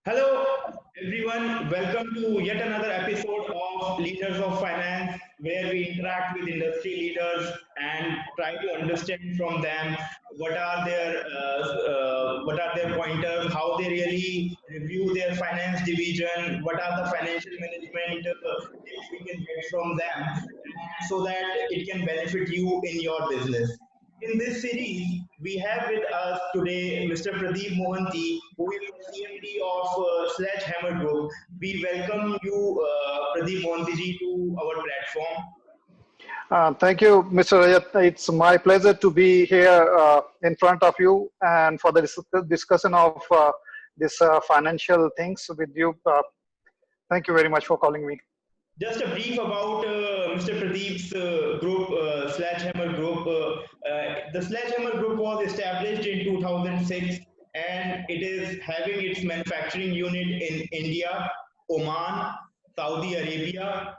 Hello, everyone. Welcome to yet another episode of Leaders of Finance, where we interact with industry leaders and try to understand from them what are their pointers, how they really review their finance division, what are the financial management tips we can get from them, and so that it can benefit you in your business. In this series, we have with us today Mr. Pradeep Mohanty, who is the CMD of Sledgehammer Group. We welcome you, Pradeep Mohanty ji, to our platform. Thank you, Mr. Rajat. It's my pleasure to be here in front of you and for the discussion of this financial things with you. Thank you very much for calling me. Just a brief about Mr. Pradeep's group, Sledgehammer Group. The Sledgehammer Group was established in 2006 and it is having its manufacturing unit in India, Oman, Saudi Arabia,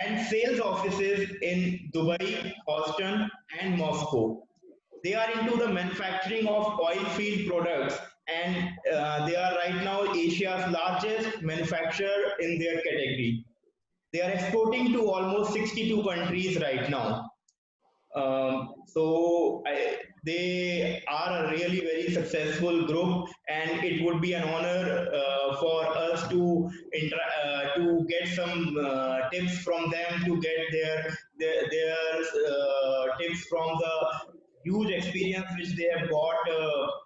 and sales offices in Dubai, Houston, and Moscow. They are into the manufacturing of oil field products and they are right now Asia's largest manufacturer in their category. They are exporting to almost 62 countries right now. They are a really very successful group, and it would be an honor for us to get some tips from them, to get their tips from the huge experience which they have got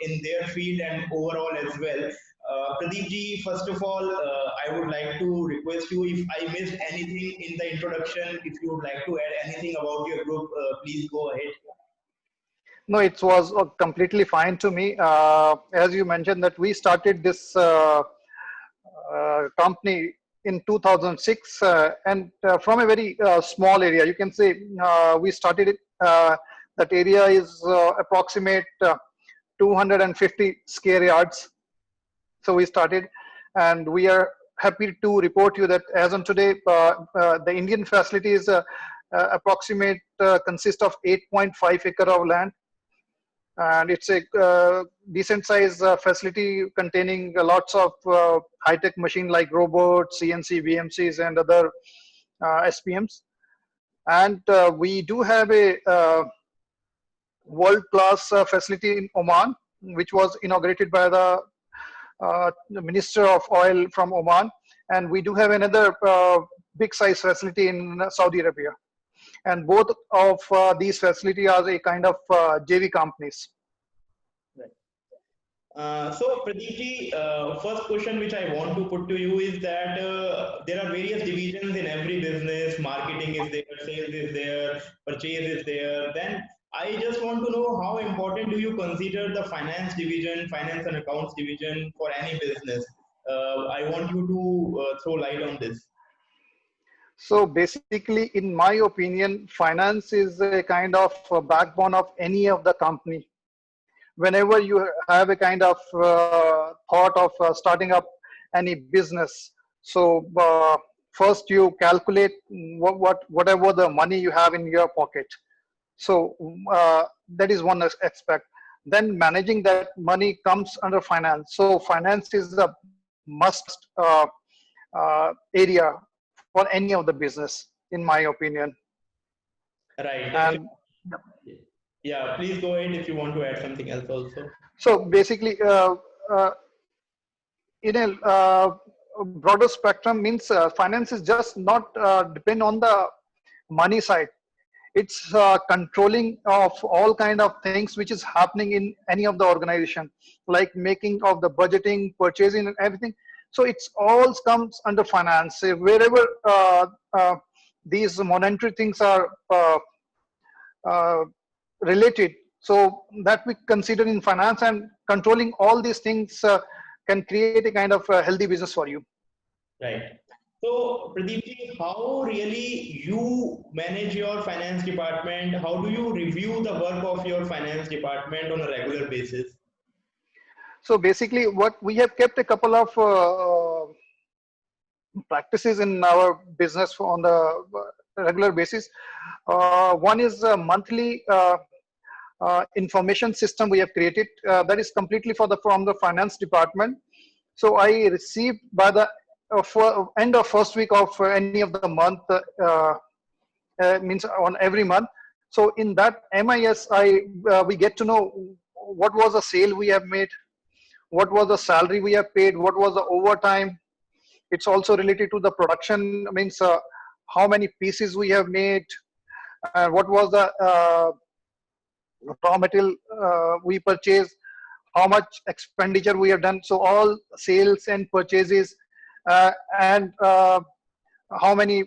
in their field and overall as well. Pradeep ji, first of all, I would like to request you if I missed anything in the introduction, if you would like to add anything about your group, please go ahead. No, it was completely fine to me. As you mentioned that we started this company in 2006 and from a very small area. You can say we started it. That area is approximate 250 square yards. So we started, and we are happy to report you that as on today, the Indian facilities approximate consist of 8.5 acre of land, and it's a decent size facility containing lots of high-tech machine like robots, CNC, VMCs, and other SPMs. And we do have a world-class facility in Oman, which was inaugurated by the Minister of Oil from Oman, and we do have another big size facility in Saudi Arabia, and both of these facilities are a kind of JV companies. Right. So Pradeep ji, first question which I want to put to you is that there are various divisions in every business. Marketing is there, sales is there, purchase is there. Then I just want to know how important do you consider the finance division, finance and accounts division for any business? I want you to throw light on this. So basically, in my opinion, finance is a kind of backbone of any of the company. Whenever you have a kind of thought of starting up any business, so first you calculate whatever the money you have in your pocket. So that is one aspect. Then managing that money comes under finance. So finance is a must area for any of the business, in my opinion. Right. And yeah, please go ahead if you want to add something else also. so basically, in a broader spectrum means finance is just not depend on the money side. It's controlling of all kind of things which is happening in any of the organization, like making of the budgeting, purchasing, and everything. So it's all comes under finance. Wherever these monetary things are related, so that we consider in finance, and controlling all these things can create a kind of healthy business for you. Right. So, Pradeep ji, how really you manage your finance department? How do you review the work of your finance department on a regular basis? So basically, what we have kept a couple of practices in our business on the regular basis. One is a monthly information system we have created that is completely from the finance department. So I received by the end of first week of any of the month, means on every month. So in that MIS, we get to know what was the sale we have made, what was the salary we have paid, what was the overtime. It's also related to the production, means how many pieces we have made, what was the raw material we purchased, how much expenditure we have done. So all sales and purchases, and how many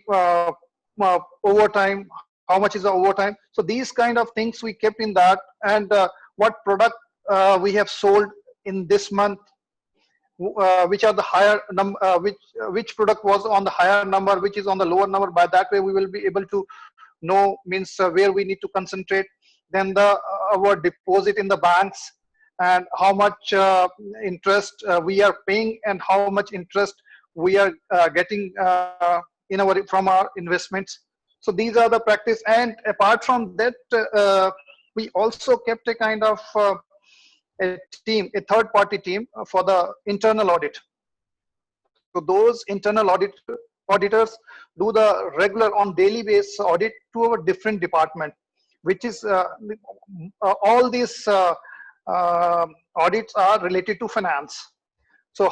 overtime, how much is the overtime. So these kind of things we kept in that, and what product we have sold in this month, which are the higher number, which product was on the higher number, which is on the lower number. By that way we will be able to know, means where we need to concentrate. Then the our deposit in the banks, and how much interest we are paying, and how much interest we are getting in our from our investments. So these are the practice. And apart from that, we also kept a kind of a team, a third party team for the internal audit. So those internal auditors do the regular on daily basis audit to our different department, which is all these audits are related to finance. So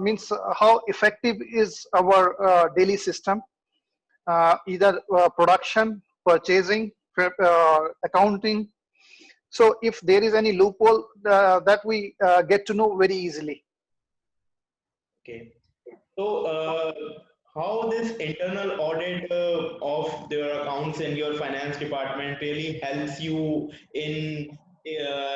means how effective is our daily system, either production, purchasing, accounting. So if there is any loophole, that we get to know very easily. Okay. So, how this internal audit of their accounts in your finance department really helps you in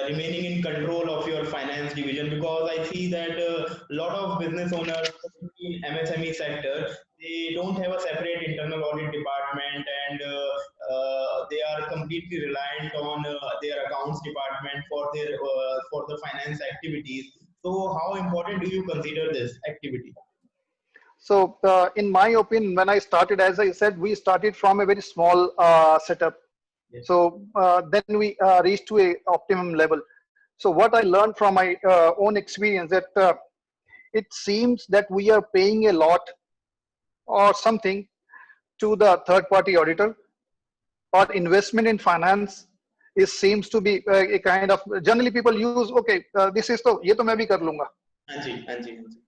remaining in control of your finance division? Because I see that a lot of business owners, especially in MSME sector, they don't have a separate internal audit department, and they are completely reliant on their accounts department for the finance activities. So, how important do you consider this activity? So in my opinion, when I started, as I said, we started from a very small setup. Yes. So then we reached to a optimum level. So what I learned from my own experience, that it seems that we are paying a lot or something to the third party auditor, or investment in finance is seems to be a kind of, generally people use, okay, this is to ye to main bhi kar lunga. Anji, Anji, Anji.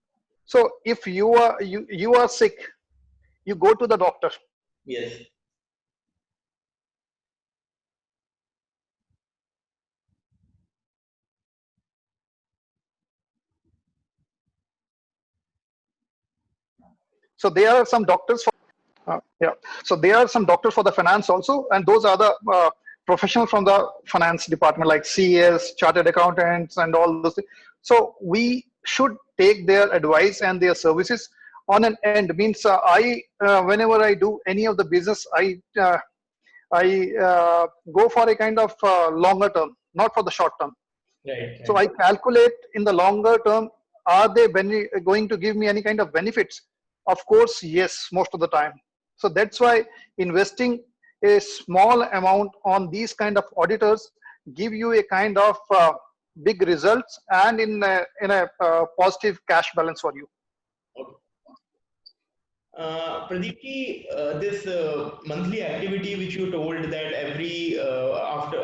So if you are sick, you go to the doctor. Yes. So there are some doctors for yeah. So there are some doctors for the finance also, and those are the professional from the finance department, like CS, chartered accountants, and all those things. So we should take their advice and their services on an end. Means I whenever I do any of the business, I go for a kind of longer term, not for the short term. Right. So Right. I calculate in the longer term, are they going to give me any kind of benefits? Of course, yes, most of the time. So that's why investing a small amount on these kind of auditors give you a kind of big results, and in a positive cash balance for you. Okay. Pradeep ji, this monthly activity which you told that every after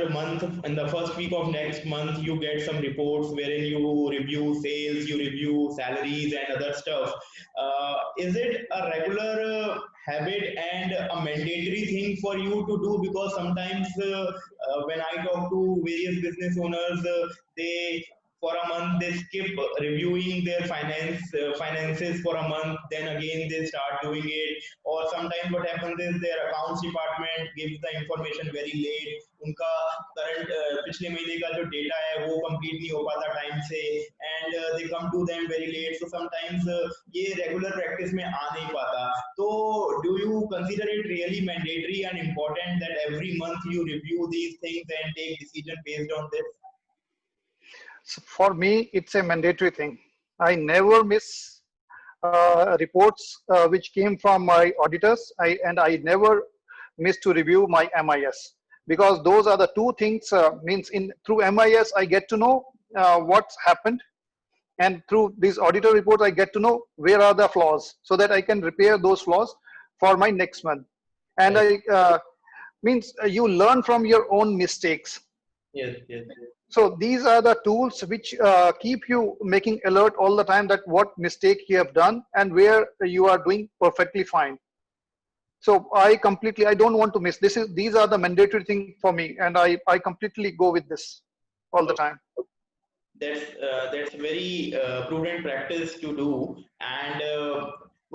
a month, in the first week of next month, you get some reports wherein you review sales, you review salaries and other stuff. Is it a regular habit and a mandatory thing for you to do? Because sometimes when I talk to various business owners, they for a month they skip reviewing their finances for a month, then again they start doing it. Or sometimes what happens is their accounts department gives the information very late, उनका current पिछले महीने का जो data है वो complete नहीं हो पाता time से, and they come to them very late. So sometimes ये regular practice में आ नहीं पाता. So do you consider it really mandatory and important that every month you review these things and take decision based on this? So for me, it's a mandatory thing. I never miss reports which came from my auditors, and I never miss to review my MIS, because those are the two things. Means in through MIS, I get to know what's happened, And through these auditor reports, I get to know where are the flaws so that I can repair those flaws for my next month. And Right. means you learn from your own mistakes. Yes, yes. So these are the tools which keep you making alert all the time that what mistake you have done and where you are doing perfectly fine. So I don't want to miss this. These are the mandatory thing for me, and I completely go with this all the time. That's very prudent practice to do. And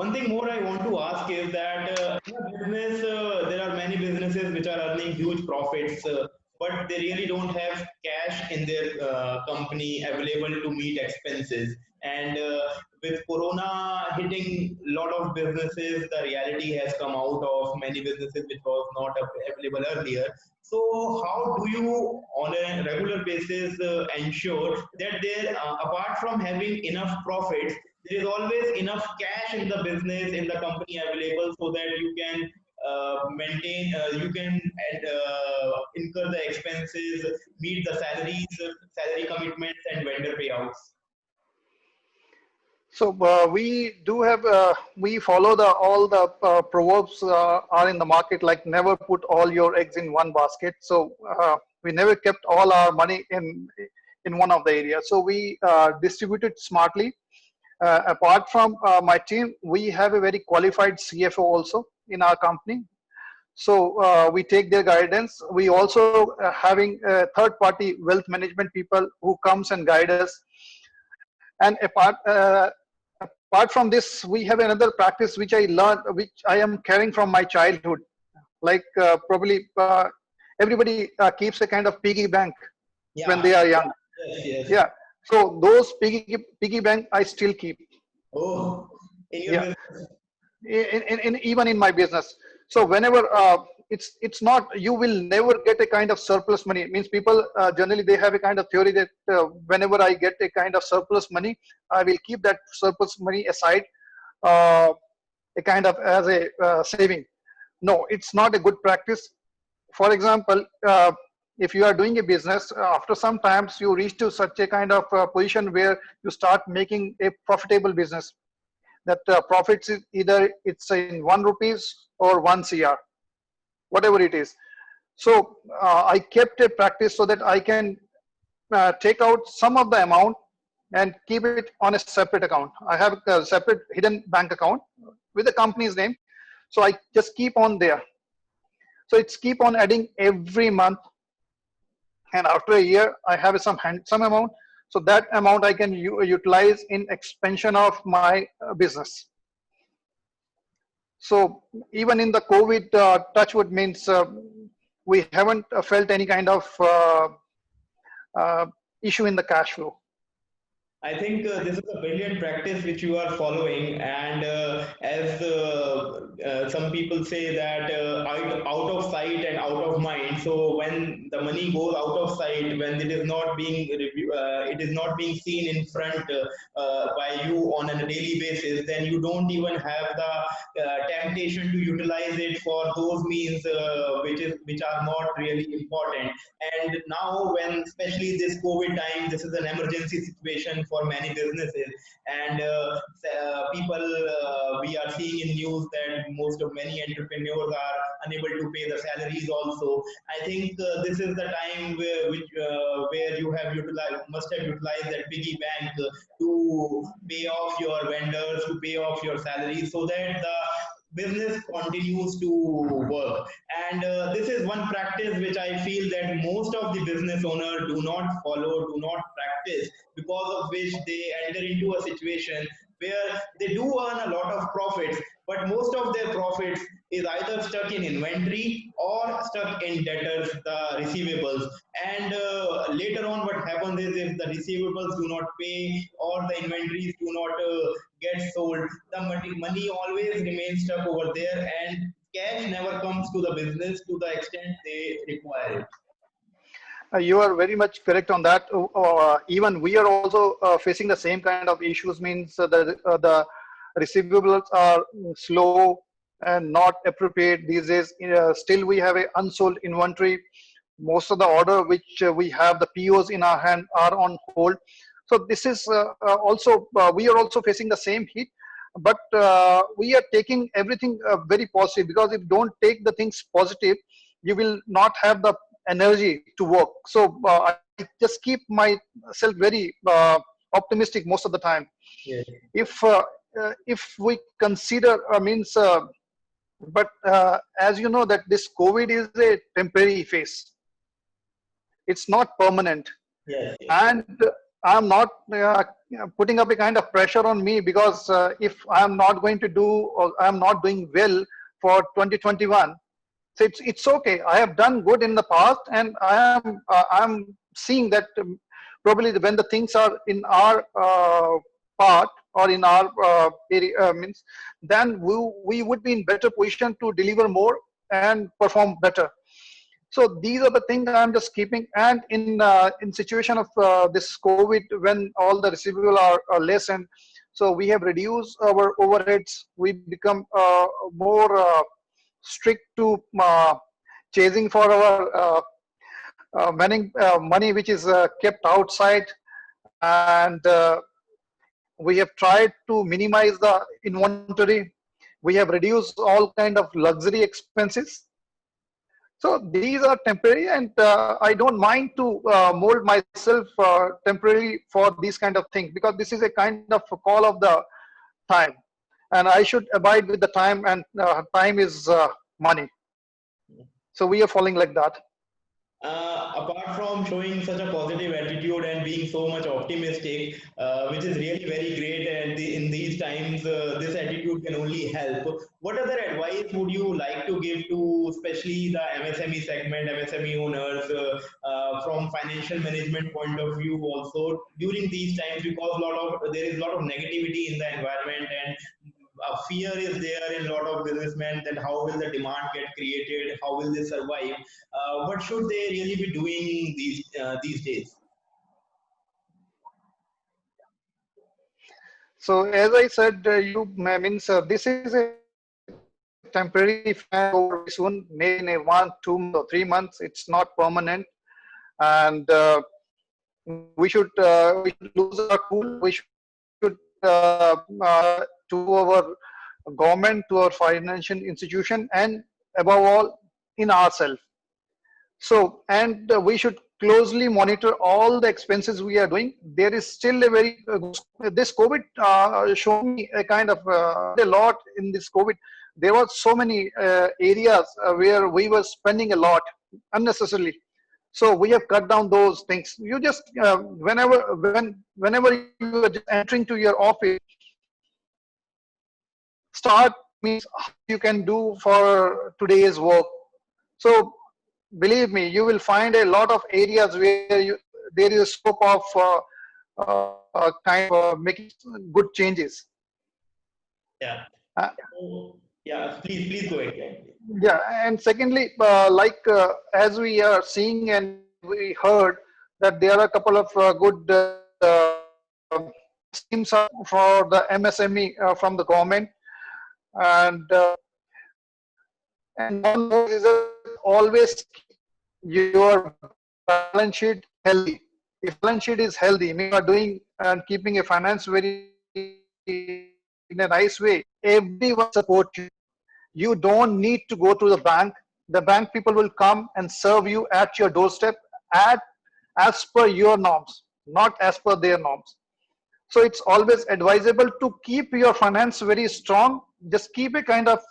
one thing more I want to ask is that in a business, there are many businesses which are earning huge profits, but they really don't have cash in their company available to meet expenses. And with Corona hitting a lot of businesses, the reality has come out of many businesses which was not available earlier. So, how do you, on a regular basis, ensure that there, apart from having enough profits, there is always enough cash in the business, in the company available, so that you can maintain, you can incur the expenses, meet the salaries, salary commitments, and vendor payouts. So we do have we follow the all the proverbs are in the market, like never put all your eggs in one basket. So we never kept all our money in one of the areas. So we distributed smartly. Apart from my team, we have a very qualified CFO also in our company. So we take their guidance. We also having third party wealth management people who comes and guide us. And apart from this, we have another practice which I learned, which I am carrying from my childhood. Like probably everybody keeps a kind of piggy bank when Yeah. they are young. Yes. Yes. Yeah. So those piggy bank I still keep. Oh, in your Yeah. business. Even in my business. So whenever it's not, you will never get a kind of surplus money. It means people generally they have a kind of theory that whenever I get a kind of surplus money, I will keep that surplus money aside, uh, a kind of as a saving. No, it's not a good practice. For example, if you are doing a business, after some times you reach to such a kind of position where you start making a profitable business, that profits is either it's in 1 rupees or 1 CR, whatever it is. So I kept a practice so that I can take out some of the amount and keep it on a separate account. I have a separate hidden bank account with the company's name. So I just keep on there. So it's keep on adding every month. And after a year, I have some amount. So that amount I can utilize in expansion of my business. So even in the COVID, touchwood means we haven't felt any kind of uh, issue in the cash flow. I think this is a brilliant practice which you are following, and as some people say that out of sight and out of mind. So when the money goes out of sight, when it is not being it is not being seen in front by you on a daily basis, then you don't even have the temptation to utilize it for those means which are not really important. And now, when especially this COVID time, this is an emergency situation for many businesses, and people we are seeing in news that most of many entrepreneurs are unable to pay the salaries. Also, I think this is the time where you have must have utilized that piggy bank to pay off your vendors, to pay off your salaries, so that the business continues to work. And this is one practice which I feel that most of the business owners do not follow, do not practice, because of which they enter into a situation where they do earn a lot of profits, but most of their profits is either stuck in inventory or stuck in debtors, the receivables. And later on, what happens is, if the receivables do not pay or the inventories do not get sold, the money always remains stuck over there, and cash never comes to the business to the extent they require it. You are very much correct on that. Even we are also facing the same kind of issues. Means the receivables are slow and not appropriate these days. Still, we have a unsold inventory. Most of the order which we have the POs in our hand are on hold. So this is also we are also facing the same heat, but we are taking everything very positive, because if you don't take the things positive, you will not have the energy to work. So I just keep myself very optimistic most of the time. Yes. If we consider means but as you know that this COVID is a temporary phase, it's not permanent. Yes. Yes. And I'm not putting up a kind of pressure on me, because if I'm not going to do, or I'm not doing well for 2021, so it's okay. I have done good in the past, and I'm seeing that probably when the things are in our part, or in our area, means then we would be in better position to deliver more and perform better. So these are the things I'm just keeping. And in situation of this COVID, when all the receivable are less, and so we have reduced our overheads, we become more strict to chasing for our money which is kept outside. And we have tried to minimize the inventory. We have reduced all kind of luxury expenses. So these are temporary, and I don't mind to mold myself temporarily for these kind of things, because this is a kind of a call of the time, and I should abide with the time, and time is money. So we are following like that. Apart from showing such a positive attitude and being so much optimistic, which is really very great, and in these times, this attitude can only help. What other advice would you like to give to, especially the MSME segment, MSME owners, from financial management point of view, also during these times, because there is a lot of negativity in the environment, and fear is there in a lot of businessmen, that how will the demand get created, how will they survive, what should they really be doing these days? So as I said, means this is a temporary phase, and it will go over very soon, maybe in a 1, 2 months or 3 months. It's not permanent. And we should lose our cool. We should to our government, to our financial institution, and above all, in ourselves. So, and we should closely monitor all the expenses we are doing. There is still a very this COVID showed me a kind of a lot in this COVID. There were so many areas where we were spending a lot unnecessarily. So we have cut down those things. You just whenever you are just entering to your office, start means how you can do for today's work. So believe me, you will find a lot of areas where there is a scope of kind of making good changes. Yeah. Uh, So, yeah, please go ahead. yeah, and secondly, like as we are seeing and we heard that there are a couple of good schemes for the MSME from the government, and one more is that always keep your balance sheet healthy. If balance sheet is healthy, means you are doing and keeping a finance very in a nice way, everyone support you. You don't need to go to the bank. The bank people will come and serve you at your doorstep at as per your norms, not as per their norms. So it's always advisable to keep your finance very strong. Just keep a kind of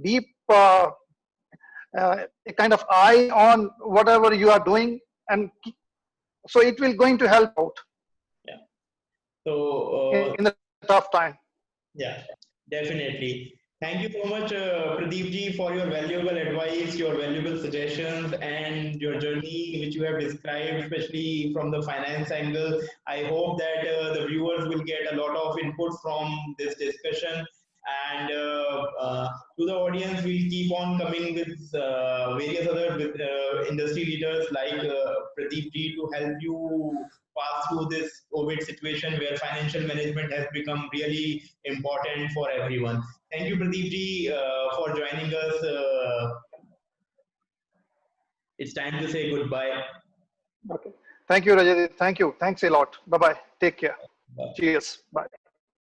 deep a kind of eye on whatever you are doing, and so it will going to help out Yeah. So, in a tough time. yeah, definitely. Thank you so much, Pradeep ji, for your valuable advice, your valuable suggestions, and your journey which you have described, especially from the finance angle. I hope that the viewers will get a lot of input from this discussion. And to the audience, we'll keep on coming with various other industry leaders like Pradeep ji to help you pass through this COVID situation where financial management has become really important for everyone. Thank you, Pradeep ji, for joining us. It's time to say goodbye. Okay. Thank you, Rajat. Thank you. Thanks a lot. Bye bye. Take care. Bye. Cheers. Bye.